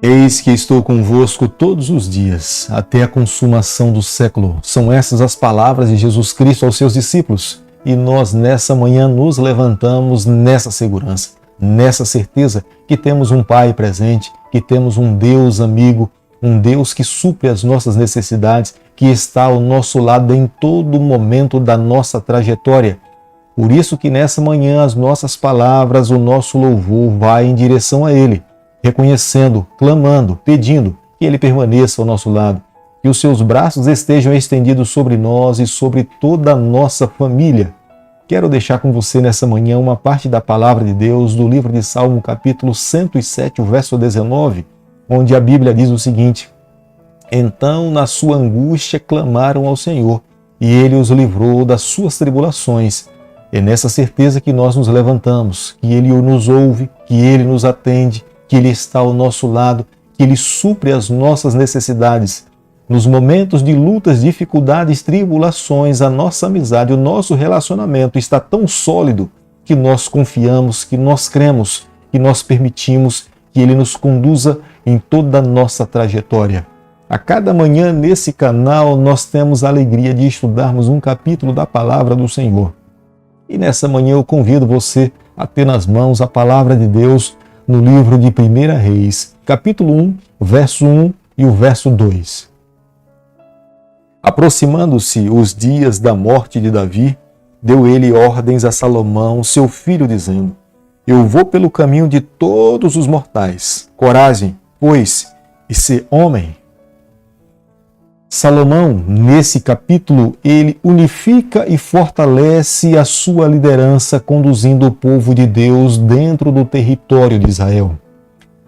Eis que estou convosco todos os dias, até a consumação do século. São essas as palavras de Jesus Cristo aos seus discípulos. E nós, nessa manhã, nos levantamos nessa segurança, nessa certeza que temos um Pai presente, que temos um Deus amigo, um Deus que supre as nossas necessidades, que está ao nosso lado em todo momento da nossa trajetória. Por isso que nessa manhã as nossas palavras, o nosso louvor vai em direção a Ele, reconhecendo, clamando, pedindo que Ele permaneça ao nosso lado, que os seus braços estejam estendidos sobre nós e sobre toda a nossa família. Quero deixar com você nessa manhã uma parte da palavra de Deus do livro de Salmo, capítulo 107, o verso 19, onde a Bíblia diz o seguinte: Então, na sua angústia, clamaram ao Senhor, e Ele os livrou das suas tribulações. É nessa certeza que nós nos levantamos, que Ele nos ouve, que Ele nos atende, que Ele está ao nosso lado, que Ele supre as nossas necessidades. Nos momentos de lutas, dificuldades, tribulações, a nossa amizade, o nosso relacionamento está tão sólido que nós confiamos, que nós cremos, que nós permitimos que Ele nos conduza em toda a nossa trajetória. A cada manhã nesse canal nós temos a alegria de estudarmos um capítulo da Palavra do Senhor. E nessa manhã eu convido você a ter nas mãos a Palavra de Deus no livro de 1 Reis, capítulo 1, verso 1 e o verso 2. Aproximando-se os dias da morte de Davi, deu ele ordens a Salomão, seu filho, dizendo: Eu vou pelo caminho de todos os mortais. Coragem, pois, e ser homem. Salomão, nesse capítulo, ele unifica e fortalece a sua liderança, conduzindo o povo de Deus dentro do território de Israel.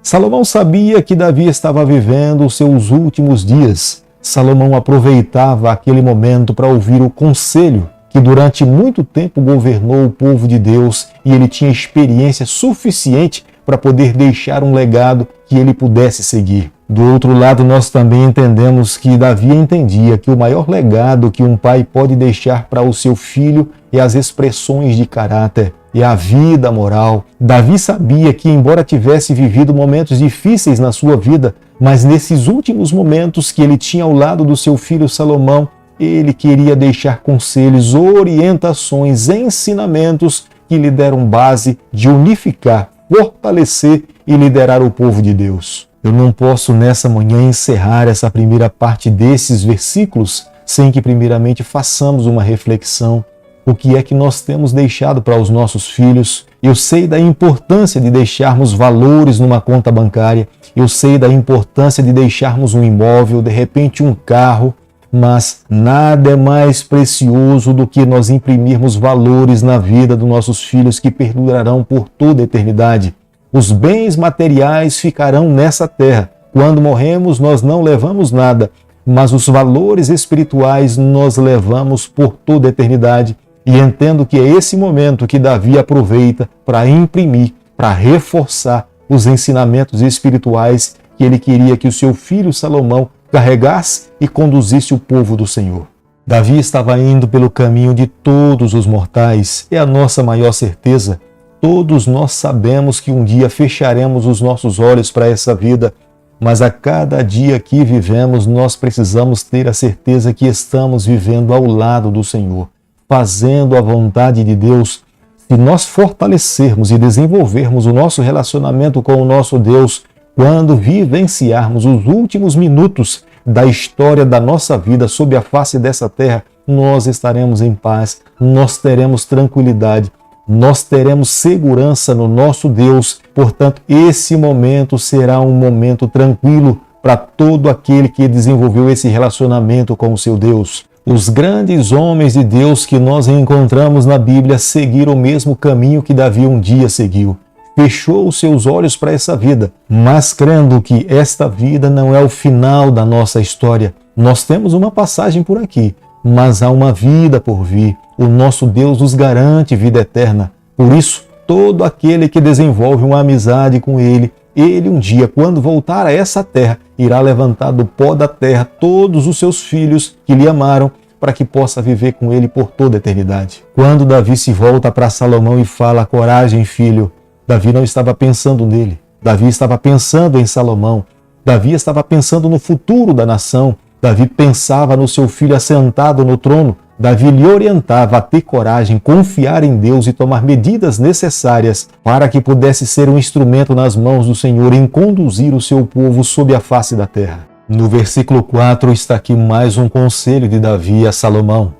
Salomão sabia que Davi estava vivendo os seus últimos dias. Salomão aproveitava aquele momento para ouvir o conselho que durante muito tempo governou o povo de Deus, e ele tinha experiência suficiente para poder deixar um legado que ele pudesse seguir. Do outro lado, nós também entendemos que Davi entendia que o maior legado que um pai pode deixar para o seu filho é as expressões de caráter, é a vida moral. Davi sabia que, embora tivesse vivido momentos difíceis na sua vida, mas nesses últimos momentos que ele tinha ao lado do seu filho Salomão, ele queria deixar conselhos, orientações, ensinamentos que lhe deram base de unificar, fortalecer e liderar o povo de Deus. Eu não posso nessa manhã encerrar essa primeira parte desses versículos sem que primeiramente façamos uma reflexão. O que é que nós temos deixado para os nossos filhos? Eu sei da importância de deixarmos valores numa conta bancária, eu sei da importância de deixarmos um imóvel, de repente um carro, mas nada é mais precioso do que nós imprimirmos valores na vida dos nossos filhos que perdurarão por toda a eternidade. Os bens materiais ficarão nessa terra. Quando morremos, nós não levamos nada, mas os valores espirituais nós levamos por toda a eternidade. E entendo que é esse momento que Davi aproveita para imprimir, para reforçar os ensinamentos espirituais que ele queria que o seu filho Salomão carregasse e conduzisse o povo do Senhor. Davi estava indo pelo caminho de todos os mortais. É a nossa maior certeza. Todos nós sabemos que um dia fecharemos os nossos olhos para essa vida, mas a cada dia que vivemos, nós precisamos ter a certeza que estamos vivendo ao lado do Senhor, fazendo a vontade de Deus. Se nós fortalecermos e desenvolvermos o nosso relacionamento com o nosso Deus, quando vivenciarmos os últimos minutos da história da nossa vida sob a face dessa terra, nós estaremos em paz, nós teremos tranquilidade, nós teremos segurança no nosso Deus. Portanto, esse momento será um momento tranquilo para todo aquele que desenvolveu esse relacionamento com o seu Deus. Os grandes homens de Deus que nós encontramos na Bíblia seguiram o mesmo caminho que Davi um dia seguiu. Fechou os seus olhos para essa vida, mas crendo que esta vida não é o final da nossa história. Nós temos uma passagem por aqui, mas há uma vida por vir. O nosso Deus nos garante vida eterna. Por isso, todo aquele que desenvolve uma amizade com Ele, Ele um dia, quando voltar a essa terra, irá levantar do pó da terra todos os seus filhos que lhe amaram, para que possa viver com Ele por toda a eternidade. Quando Davi se volta para Salomão e fala: coragem, filho, Davi não estava pensando nele. Davi estava pensando em Salomão. Davi estava pensando no futuro da nação. Davi pensava no seu filho assentado no trono. Davi lhe orientava a ter coragem, confiar em Deus e tomar medidas necessárias para que pudesse ser um instrumento nas mãos do Senhor em conduzir o seu povo sob a face da terra. No versículo 4 está aqui mais um conselho de Davi a Salomão.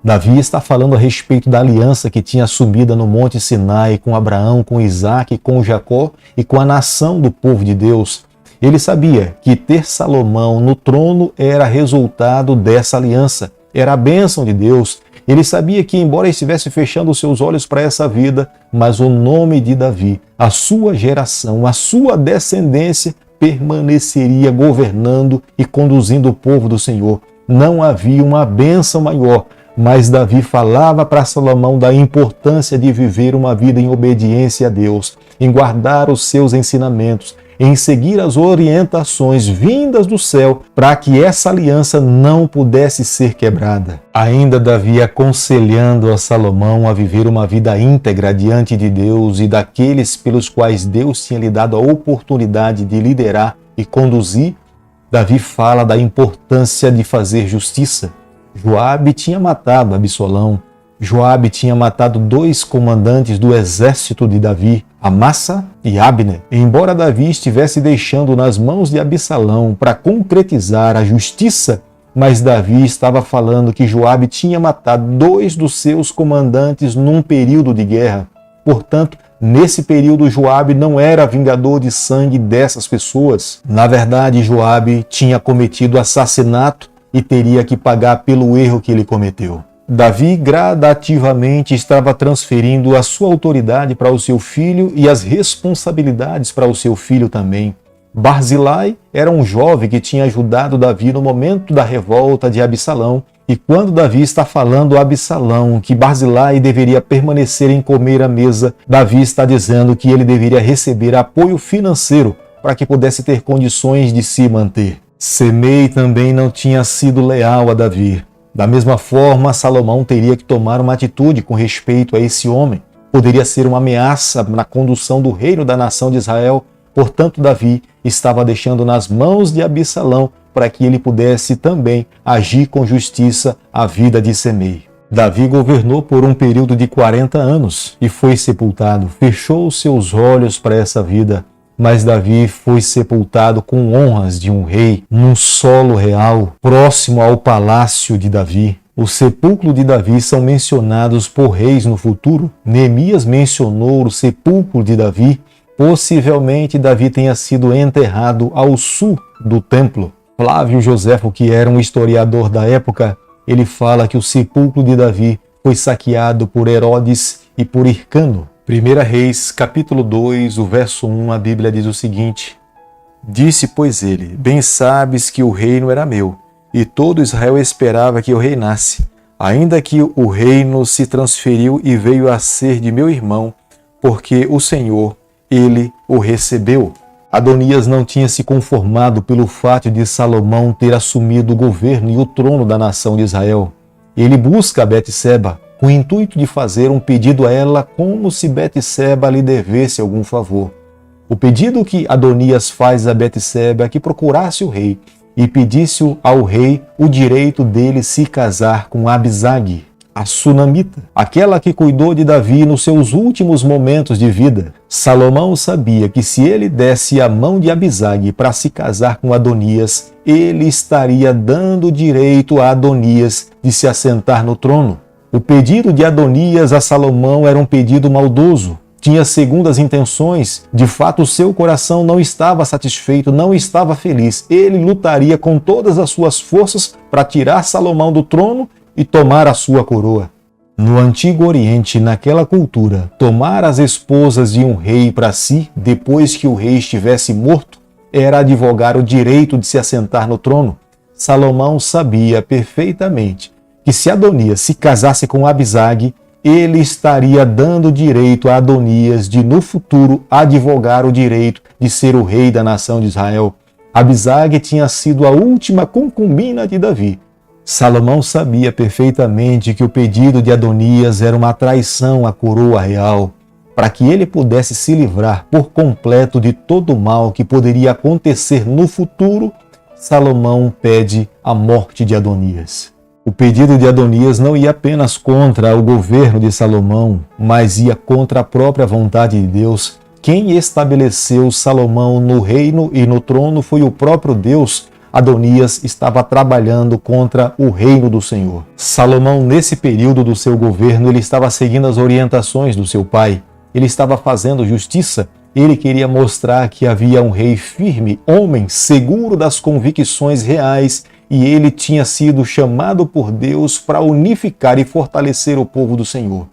Davi está falando a respeito da aliança que tinha assumida no Monte Sinai com Abraão, com Isaque, com Jacó e com a nação do povo de Deus. Ele sabia que ter Salomão no trono era resultado dessa aliança, era a bênção de Deus. Ele sabia que, embora estivesse fechando os seus olhos para essa vida, mas o nome de Davi, a sua geração, a sua descendência, permaneceria governando e conduzindo o povo do Senhor. Não havia uma bênção maior, mas Davi falava para Salomão da importância de viver uma vida em obediência a Deus, em guardar os seus ensinamentos, em seguir as orientações vindas do céu para que essa aliança não pudesse ser quebrada. Ainda Davi aconselhando a Salomão a viver uma vida íntegra diante de Deus e daqueles pelos quais Deus tinha lhe dado a oportunidade de liderar e conduzir, Davi fala da importância de fazer justiça. Joabe tinha matado Absalão. Joabe tinha matado 2 comandantes do exército de Davi, Amassa e Abner. Embora Davi estivesse deixando nas mãos de Absalão para concretizar a justiça, mas Davi estava falando que Joabe tinha matado 2 dos seus comandantes num período de guerra. Portanto, nesse período Joabe não era vingador de sangue dessas pessoas. Na verdade, Joabe tinha cometido assassinato e teria que pagar pelo erro que ele cometeu. Davi gradativamente estava transferindo a sua autoridade para o seu filho e as responsabilidades para o seu filho também. Barzilai era um jovem que tinha ajudado Davi no momento da revolta de Absalão, e quando Davi está falando a Absalão que Barzilai deveria permanecer em comer à mesa, Davi está dizendo que ele deveria receber apoio financeiro para que pudesse ter condições de se manter. Semei também não tinha sido leal a Davi. Da mesma forma, Salomão teria que tomar uma atitude com respeito a esse homem. Poderia ser uma ameaça na condução do reino da nação de Israel. Portanto, Davi estava deixando nas mãos de Absalão para que ele pudesse também agir com justiça a vida de Semei. Davi governou por um período de 40 anos e foi sepultado. Fechou os seus olhos para essa vida. Mas Davi foi sepultado com honras de um rei, num solo real, próximo ao palácio de Davi. Os sepulcros de Davi são mencionados por reis no futuro. Neemias mencionou o sepulcro de Davi. Possivelmente Davi tenha sido enterrado ao sul do templo. Flávio Joséfo, que era um historiador da época, ele fala que o sepulcro de Davi foi saqueado por Herodes e por Hircano. 1 Reis, capítulo 2, o verso 1, a Bíblia diz o seguinte: Disse, pois ele, bem sabes que o reino era meu, e todo Israel esperava que eu reinasse, ainda que o reino se transferiu e veio a ser de meu irmão, porque o Senhor, ele o recebeu. Adonias não tinha se conformado pelo fato de Salomão ter assumido o governo e o trono da nação de Israel. Ele busca a Betseba, com o intuito de fazer um pedido a ela como se Betseba lhe devesse algum favor. O pedido que Adonias faz a Betseba é que procurasse o rei e pedisse ao rei o direito dele se casar com Abisag, a sunamita, aquela que cuidou de Davi nos seus últimos momentos de vida. Salomão sabia que se ele desse a mão de Abisag para se casar com Adonias, ele estaria dando direito a Adonias de se assentar no trono. O pedido de Adonias a Salomão era um pedido maldoso, tinha segundas intenções. De fato, o seu coração não estava satisfeito, não estava feliz. Ele lutaria com todas as suas forças para tirar Salomão do trono e tomar a sua coroa. No Antigo Oriente, naquela cultura, tomar as esposas de um rei para si, depois que o rei estivesse morto, era advogar o direito de se assentar no trono. Salomão sabia perfeitamente que se Adonias se casasse com Abisag, ele estaria dando direito a Adonias de, no futuro, advogar o direito de ser o rei da nação de Israel. Abisag tinha sido a última concubina de Davi. Salomão sabia perfeitamente que o pedido de Adonias era uma traição à coroa real. para que ele pudesse se livrar por completo de todo o mal que poderia acontecer no futuro, Salomão pede a morte de Adonias. O pedido de Adonias não ia apenas contra o governo de Salomão, mas ia contra a própria vontade de Deus. Quem estabeleceu Salomão no reino e no trono foi o próprio Deus. Adonias estava trabalhando contra o reino do Senhor. Salomão, nesse período do seu governo, ele estava seguindo as orientações do seu pai. Ele estava fazendo justiça. Ele queria mostrar que havia um rei firme, homem seguro das convicções reais, e ele tinha sido chamado por Deus para unificar e fortalecer o povo do Senhor.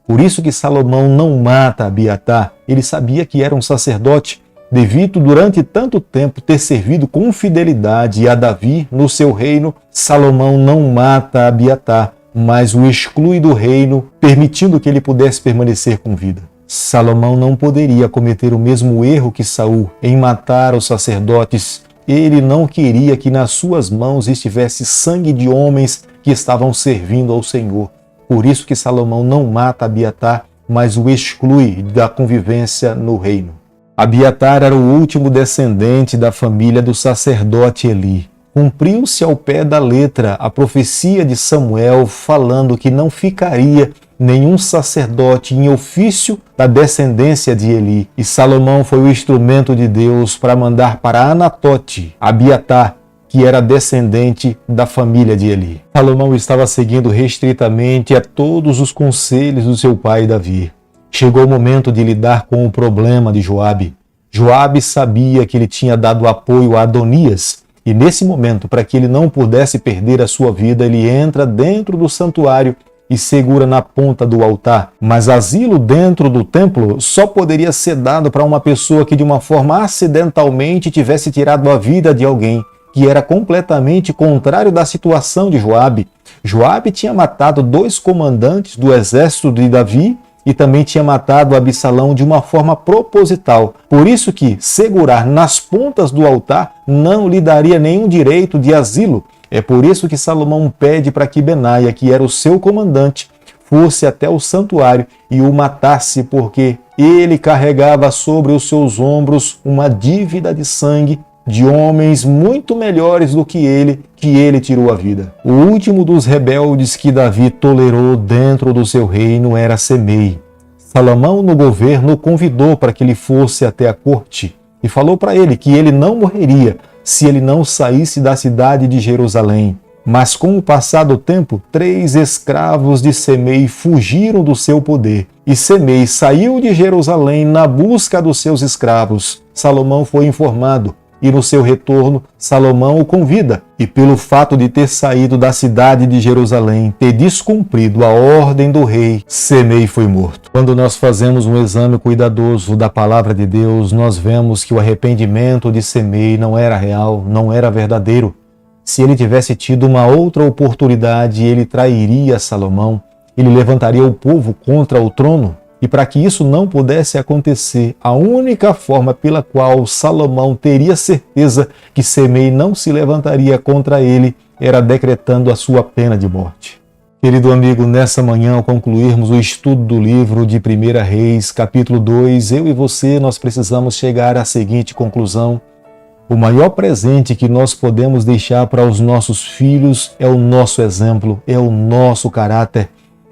Por isso que Salomão não mata Abiatar. Ele sabia que era um sacerdote, devido durante tanto tempo ter servido com fidelidade a Davi no seu reino. Salomão não mata Abiatar, mas o exclui do reino, permitindo que ele pudesse permanecer com vida. Salomão não poderia cometer o mesmo erro que Saul em matar os sacerdotes. Ele não queria que nas suas mãos estivesse sangue de homens que estavam servindo ao Senhor. Por isso que Salomão não mata Abiatar, mas o exclui da convivência no reino. Abiatar era o último descendente da família do sacerdote Eli. Cumpriu-se ao pé da letra a profecia de Samuel falando que não ficaria nenhum sacerdote em ofício da descendência de Eli. E Salomão foi o instrumento de Deus para mandar para Anatote Abiatar, que era descendente da família de Eli. Salomão estava seguindo restritamente a todos os conselhos do seu pai Davi. Chegou o momento de lidar com o problema de Joabe. Joabe sabia que ele tinha dado apoio a Adonias, e nesse momento, para que ele não pudesse perder a sua vida, ele entra dentro do santuário e segura na ponta do altar. Mas asilo dentro do templo só poderia ser dado para uma pessoa que de uma forma acidentalmente tivesse tirado a vida de alguém, que era completamente contrário da situação de Joabe. Joabe tinha matado 2 comandantes do exército de Davi e também tinha matado Absalão de uma forma proposital. Por isso que segurar nas pontas do altar não lhe daria nenhum direito de asilo. É por isso que Salomão pede para que Benaia, que era o seu comandante, fosse até o santuário e o matasse, porque ele carregava sobre os seus ombros uma dívida de sangue de homens muito melhores do que ele tirou a vida. O último dos rebeldes que Davi tolerou dentro do seu reino era Semei. Salomão, no governo, o convidou para que ele fosse até a corte e falou para ele que ele não morreria se ele não saísse da cidade de Jerusalém. Mas com o passar do tempo, 3 escravos de Semei fugiram do seu poder. E Semei saiu de Jerusalém na busca dos seus escravos. Salomão foi informado. E no seu retorno, Salomão o convida. E pelo fato de ter saído da cidade de Jerusalém, ter descumprido a ordem do rei, Semei foi morto. Quando nós fazemos um exame cuidadoso da palavra de Deus, nós vemos que o arrependimento de Semei não era real, não era verdadeiro. Se ele tivesse tido uma outra oportunidade, ele trairia Salomão, ele levantaria o povo contra o trono. E para que isso não pudesse acontecer, a única forma pela qual Salomão teria certeza que Semei não se levantaria contra ele era decretando a sua pena de morte. Querido amigo, nessa manhã, ao concluirmos o estudo do livro de 1 Reis, capítulo 2, eu e você, nós precisamos chegar à seguinte conclusão. O maior presente que nós podemos deixar para os nossos filhos é o nosso exemplo, é o nosso caráter.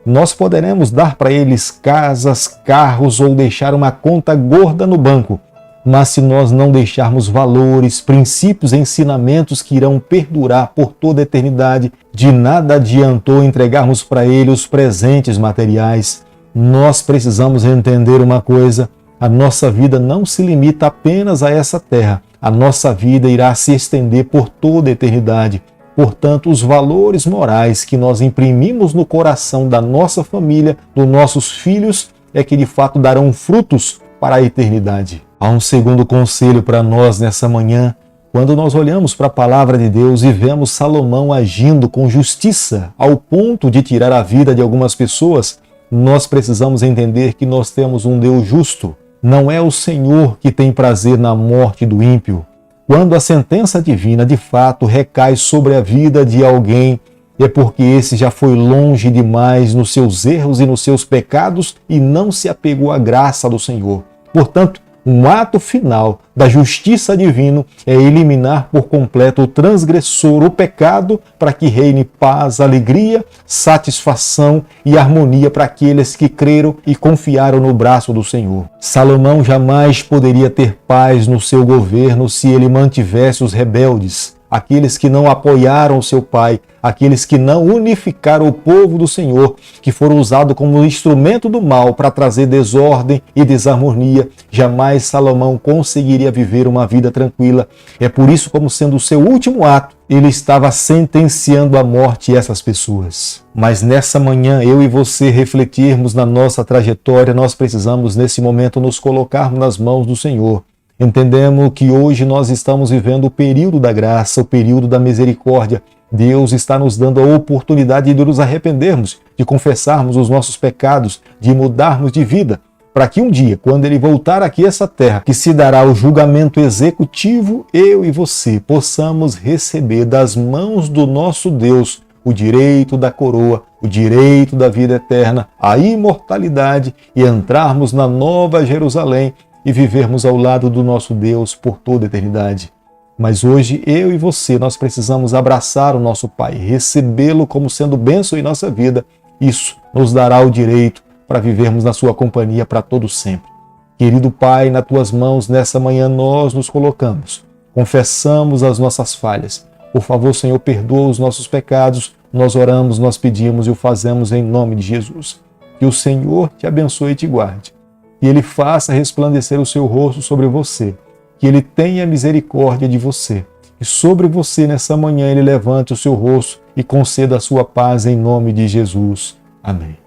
Nós poderemos dar para eles casas, carros ou deixar uma conta gorda no banco, mas se nós não deixarmos valores, princípios, ensinamentos que irão perdurar por toda a eternidade, de nada adiantou entregarmos para eles os presentes materiais. Nós precisamos entender uma coisa: a nossa vida não se limita apenas a essa terra, a nossa vida irá se estender por toda a eternidade. Portanto, os valores morais que nós imprimimos no coração da nossa família, dos nossos filhos, é que de fato darão frutos para a eternidade. Há um segundo conselho para nós nessa manhã. Quando nós olhamos para a palavra de Deus e vemos Salomão agindo com justiça ao ponto de tirar a vida de algumas pessoas, nós precisamos entender que nós temos um Deus justo. Não é o Senhor que tem prazer na morte do ímpio. Quando a sentença divina de fato recai sobre a vida de alguém, é porque esse já foi longe demais nos seus erros e nos seus pecados e não se apegou à graça do Senhor. Portanto, um ato final da justiça divina é eliminar por completo o transgressor, o pecado, para que reine paz, alegria, satisfação e harmonia para aqueles que creram e confiaram no braço do Senhor. Salomão jamais poderia ter paz no seu governo se ele mantivesse os rebeldes, aqueles que não apoiaram o seu pai, aqueles que não unificaram o povo do Senhor, que foram usados como instrumento do mal para trazer desordem e desarmonia. Jamais Salomão conseguiria viver uma vida tranquila. É por isso, como sendo o seu último ato, ele estava sentenciando à morte essas pessoas. Mas nessa manhã, eu e você refletirmos na nossa trajetória, nós precisamos nesse momento nos colocarmos nas mãos do Senhor. Entendemos que hoje nós estamos vivendo o período da graça, o período da misericórdia. Deus está nos dando a oportunidade de nos arrependermos, de confessarmos os nossos pecados, de mudarmos de vida, para que um dia, quando Ele voltar aqui a essa terra, que se dará o julgamento executivo, eu e você possamos receber das mãos do nosso Deus o direito da coroa, o direito da vida eterna, a imortalidade e entrarmos na Nova Jerusalém, e vivermos ao lado do nosso Deus por toda a eternidade. Mas hoje, eu e você, nós precisamos abraçar o nosso Pai, recebê-lo como sendo bênção em nossa vida. Isso nos dará o direito para vivermos na sua companhia para todo sempre. Querido Pai, nas tuas mãos, nessa manhã nós nos colocamos. Confessamos as nossas falhas. Por favor, Senhor, perdoa os nossos pecados. Nós oramos, nós pedimos e o fazemos em nome de Jesus. Que o Senhor te abençoe e te guarde. Que Ele faça resplandecer o seu rosto sobre você, que Ele tenha misericórdia de você, e sobre você nessa manhã Ele levante o seu rosto e conceda a sua paz em nome de Jesus. Amém.